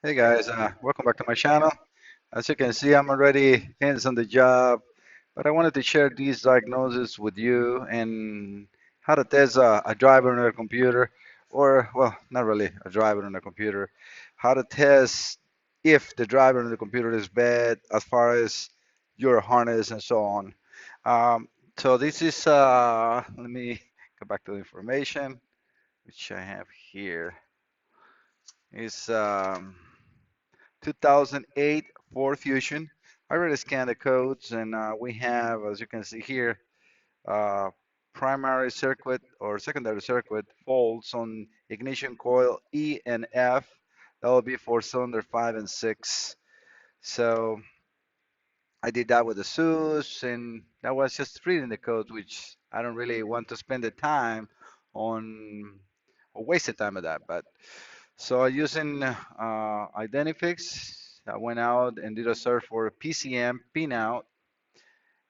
Hey guys, welcome back to my channel. As you can see, I'm already hands on the job, but I wanted to share these diagnoses with you and how to test a driver on a computer, or well, not really a driver on a computer, how to test if the driver on the computer is bad as far as your harness and so on. So this is, let me go back to the information, which I have here. Is 2008 Ford Fusion. I already scanned the codes, and we have, as you can see here, uh, primary circuit or secondary circuit faults on ignition coil E and F. That will be for cylinder 5 and 6. So I did that with the SUS, and that was just reading the code, which I don't really want to spend the time on or waste the time of that. But so using Identifix, I went out and did a search for PCM pinout,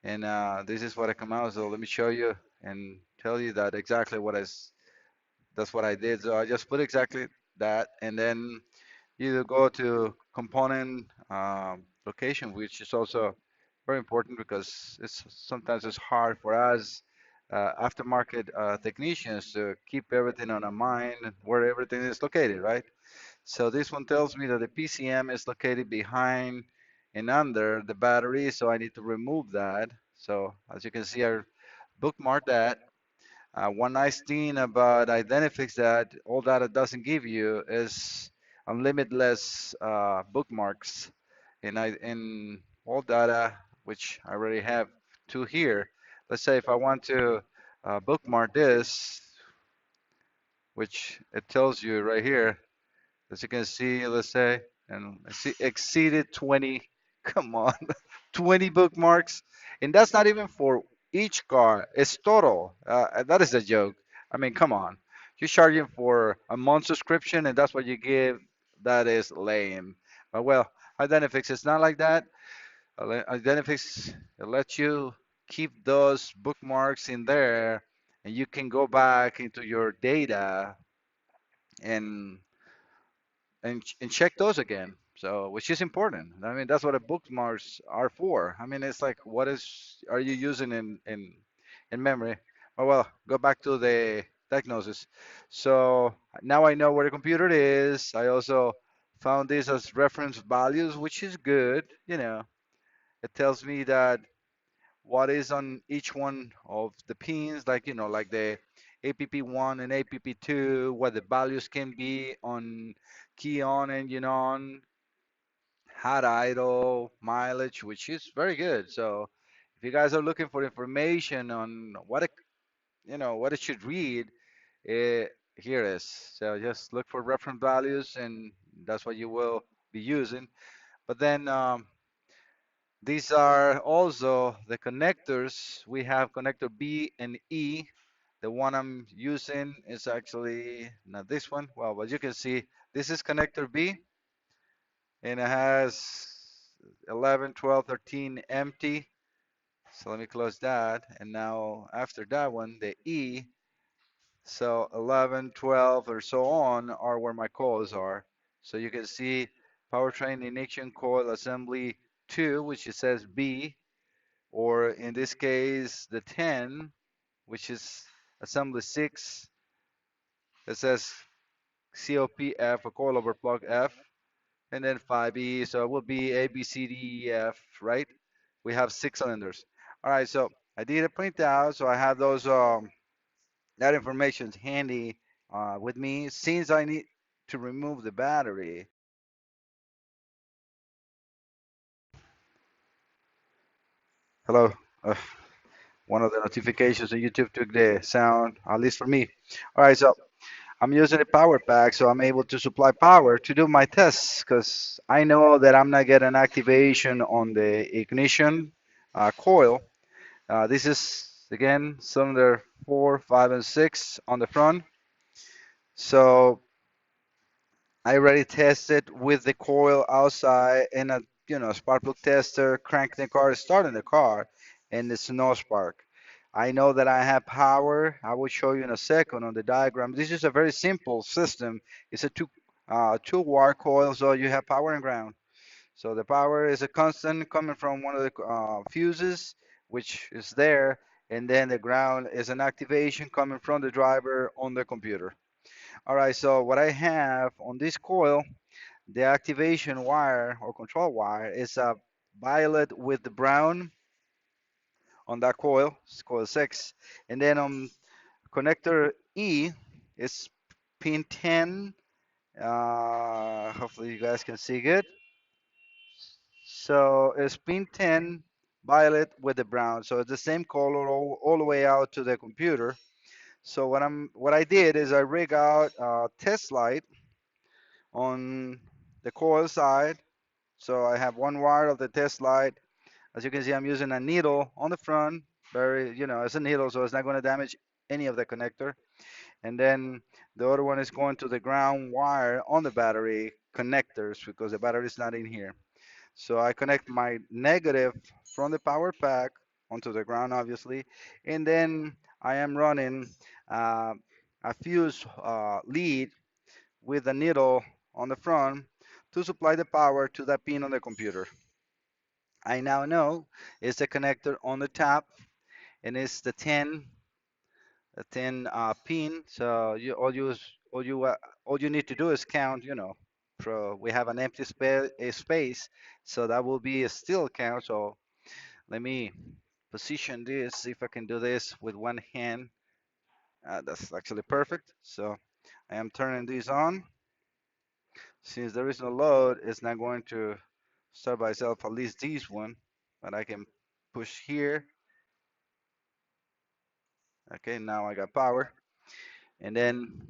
and this is what I come out. So let me show you and tell you that exactly that's what I did. So I just put exactly that, and then you go to component location, which is also very important because it's sometimes it's hard for us aftermarket technicians to keep everything on our mind where everything is located, right? So this one tells me that the PCM is located behind and under the battery, so I need to remove that. So as you can see, I bookmarked that. One nice thing about Identifix that all data doesn't give you is unlimitless bookmarks in all data, which I already have two here. Let's say if I want to bookmark this, which it tells you right here, as you can see, let's say, and I see exceeded 20. Come on, 20 bookmarks, and that's not even for each car. It's total. That is a joke. I mean, come on. You're charging for a month subscription, and that's what you give. That is lame. But well, Identifix is not like that. Identifix it lets you keep those bookmarks in there, and you can go back into your data and and check those again. So, which is important. I mean, that's what the bookmarks are for. I mean, it's like, what is are you using in memory? Well, go back to the diagnosis. So now I know where the computer is. I also found this as reference values, which is good. It tells me that what is on each one of the pins, like like the APP1 and APP2, what the values can be on key on, engine on, hot idle, mileage, which is very good. So if you guys are looking for information on what it should read, here it is. So just look for reference values, and that's what you will be using. But then these are also the connectors. We have connector B and E. The one I'm using is actually not this one. Well, but you can see this is connector B, and it has 11, 12, 13 empty. So let me close that. And now after that one, the E, so 11, 12, or so on are where my coils are. So you can see powertrain ignition coil assembly 2, which it says B, or in this case, the 10, which is assembly 6, it says COPF or coilover plug F, and then 5E, so it will be A, B, C, D, E, F, right? We have 6 cylinders. All right, so I did a printout, so I have those that information handy with me. Since I need to remove the battery, hello, uh, one of the notifications on YouTube took the sound, at least for me. All right, so I'm using a power pack, so I'm able to supply power to do my tests because I know that I'm not getting activation on the ignition coil. This is again cylinder 4, 5, and 6 on the front. So I already tested with the coil outside and a spark plug tester, cranking the car, starting the car, and it's no spark. I know that I have power. I will show you in a second on the diagram. This is a very simple system. It's a two wire coils, so you have power and ground. So the power is a constant coming from one of the fuses, which is there, and then the ground is an activation coming from the driver on the computer. All right, so what I have on this coil, the activation wire or control wire is a violet with the brown on that coil, it's coil 6. And then on connector E is pin 10. Hopefully you guys can see good. So it's pin 10 violet with the brown. So it's the same color all the way out to the computer. So what I did is I rig out a test light on the coil side. So I have one wire of the test light. As you can see, I'm using a needle on the front. Very, it's a needle, so it's not going to damage any of the connector. And then the other one is going to the ground wire on the battery connectors because the battery is not in here. So I connect my negative from the power pack onto the ground, obviously, and then I am running uh, a fuse lead with a needle on the front to supply the power to that pin on the computer. I now know it's the connector on the top and it's the 10 pin. So all you need to do is count. So we have an empty space, so that will be a still count. So let me position this, see if I can do this with one hand. That's actually perfect. So I am turning these on. Since there is no load, it's not going to start by itself, at least this one, but I can push here. Okay, now I got power. And then,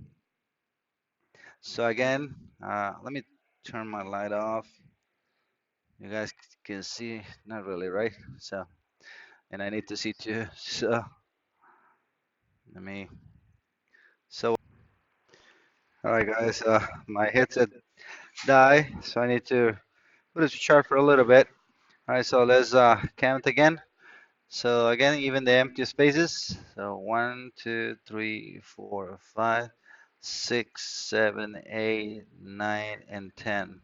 so again, let me turn my light off. You guys can see, not really, right? So, and I need to see too. So, let me, so, all right, guys, my headset died, so I need to put it to charge for a little bit. All right, so let's count again. So again, even the empty spaces. So 1, 2, 3, 4, 5, 6, 7, 8, 9, and 10.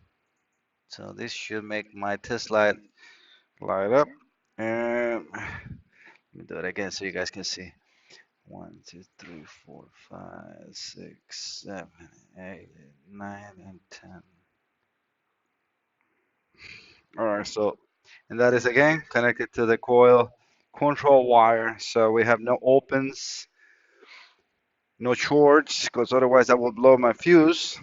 So this should make my test light up. And let me do it again so you guys can see. 1, 2, 3, 4, 5, 6, 7, 8, 9, and 10. All right, so and that is again connected to the coil control wire. So we have no opens, no shorts, because otherwise I will blow my fuse.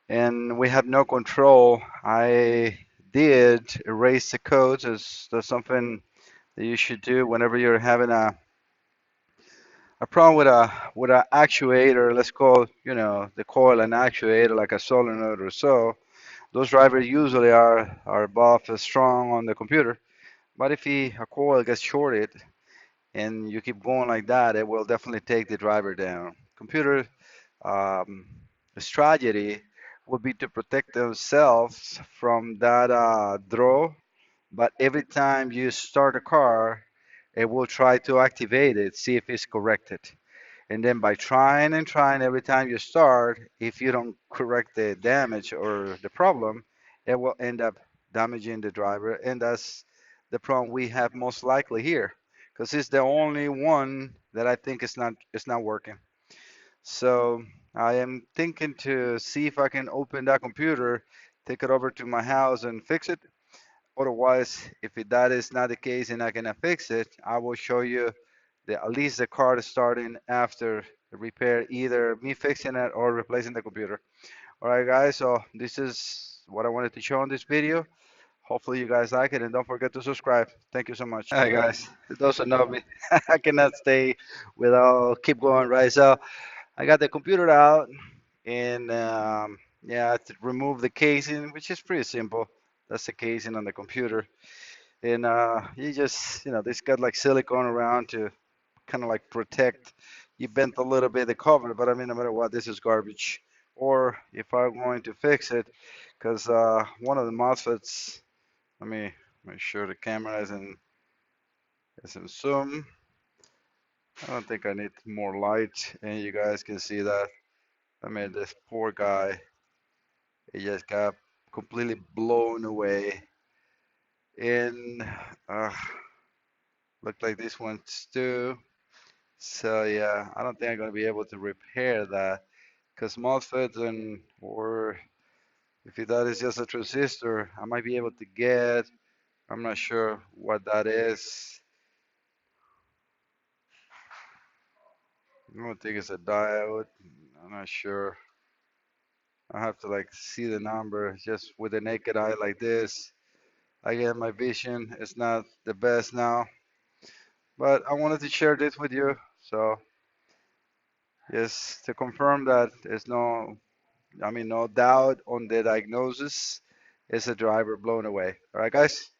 And we have no control. I did erase the codes. That's something that you should do whenever you're having a problem with a actuator. Let's call the coil an actuator, like a solenoid or so. Those drivers usually are above strong on the computer. But if a coil gets shorted and you keep going like that, it will definitely take the driver down. Computer um, strategy would be to protect themselves from that draw. But every time you start a car, it will try to activate it, see if it's corrected. And then by trying and trying every time you start, if you don't correct the damage or the problem, it will end up damaging the driver. And that's the problem we have most likely here, because it's the only one that I think is not working. So I am thinking to see if I can open that computer, take it over to my house and fix it. Otherwise, if that is not the case and I cannot fix it, I will show you at least the car starting after the repair, either me fixing it or replacing the computer. All right, guys, so this is what I wanted to show in this video. Hopefully you guys like it and don't forget to subscribe. Thank you so much. All right, guys, those who know me, I cannot stay without keep going, right? So I got the computer out and yeah, to remove the casing, which is pretty simple. That's the casing on the computer. And you just, this got like silicone around to kind of like protect. You bent a little bit the cover, but I mean, no matter what, this is garbage. Or if I'm going to fix it, because one of the MOSFETs, let me make sure the camera is in zoom. I don't think I need more light, and you guys can see that. I mean, this poor guy, he just got completely blown away. And uh, looked like this one's too. So yeah, I don't think I'm gonna be able to repair that because MOSFETs and or if that is just a transistor, I might be able to get. I'm not sure what that is. I don't think it's a diode. I'm not sure. I have to like see the number just with the naked eye like this. Again, my vision is not the best now, but I wanted to share this with you. So just to confirm that there's no, I mean, no doubt on the diagnosis. It's a driver blown away. All right, guys.